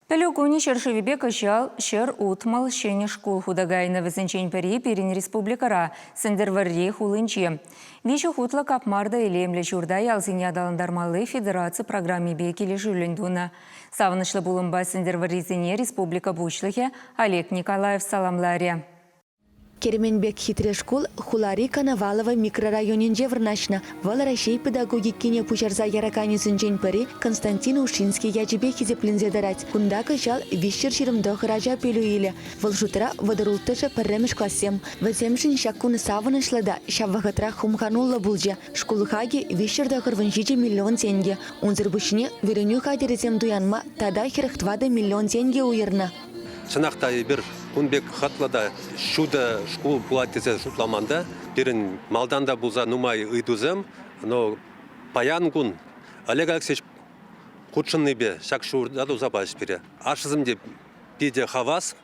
Пелюкуни шершевебе кышал шер утмал шене школ худагайна візінчен пәрі перен республикара сендерварри хулынче. Виші хутла капмарда елемлі журдай алзине адаландармалы федерация программе бекелі жүліндуна. Савынышлы булымба сендерварризіне республика бучлыхе Олег Николаев саламларе. Керменбек хитре школ Хулари Коновалова микрорайоненже вырнашна. Вал Россия педагогиккене пучарза яракани сынчен пыри Константин Ушинский яжебе хизеплинзе дарать. Кунда кышал вишер ширымдох ража пелю иле. Вал жутра водорултыша пырремеш классем. Ваземшин шаккуны савынышлада шаввахатра хумханулла булже. Шкулхаги вишерда хырвынжиже миллион тенге. Унзырбушне вереню хадерезем дуянма тада хирахтвада миллион тенге уйырна. Шынақта бір күнбек хатлада шуда школ платезе шутламанда, бірін малданда бұлза нумай ұйдузым, но паян күн Олег Алексеевич құтшынны бе шак шурда дұза баш бере. Ашызымде биде хавас,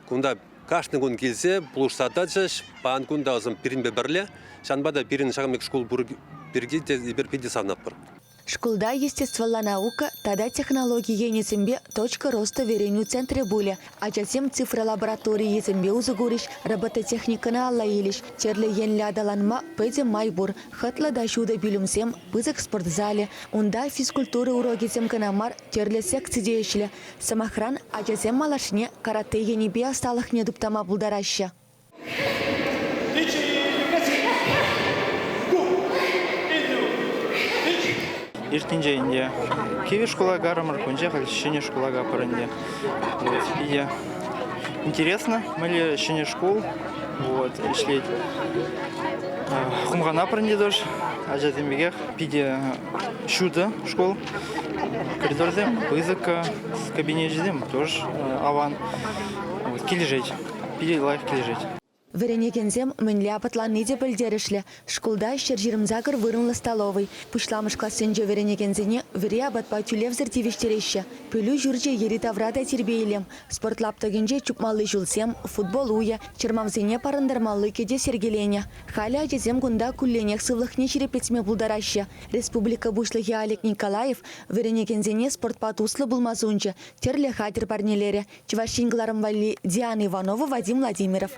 күнда кашны күн келсе, бұлышсада жеш, паян күнда ұзым бірін бе бірле, шанбада бірін шағымек школ бірге бір биде савнап бір. Школда естествовала наука, тогда технологии енесембе точка роста вереню центре буля, а затем цифра лаборатории есембе узагуриш, робототехника на аллаилиш, черле енля даланма пэдзе майбур, хатла да шуда билюмсем, пызык спортзале, унда физкультуры уроки сем канамар, черле секции деяшле, самохран, а затем малашне, карате енебе осталых недуптама булдараща. Иртинже инде киви школага рамаркунже хальщине школага паранде. Вот и интересно, мы щине школ, вот шли хумгана паранде дож, а затем бегах пиде шуда школ, коридордем, пызыка с кабинетдем тоже аван, вот килежить, пиде лайф килежить. Веренекензем мэнля патланныде пөлдерішлі. Школда шержирымзагыр вырынлы столовый. Пышламыш классенже веренекензене вере абатпа тюлевзір тивиштереші. Пөлі жүрже ери таврада тербейлем. Спортлаптагенже чупмалы жылсем, футбол уя, чермамзене парындармалы кеде сергелене. Халя ажезем гунда кулленех сывлыхне черепетсме булдараща. Республика бушлыхи Олег Николаев веренекензене спортпатуслы булмазунче. Терле хатер парнелере. Чевашингларым вали Диана Иванова, Вадим Владимиров.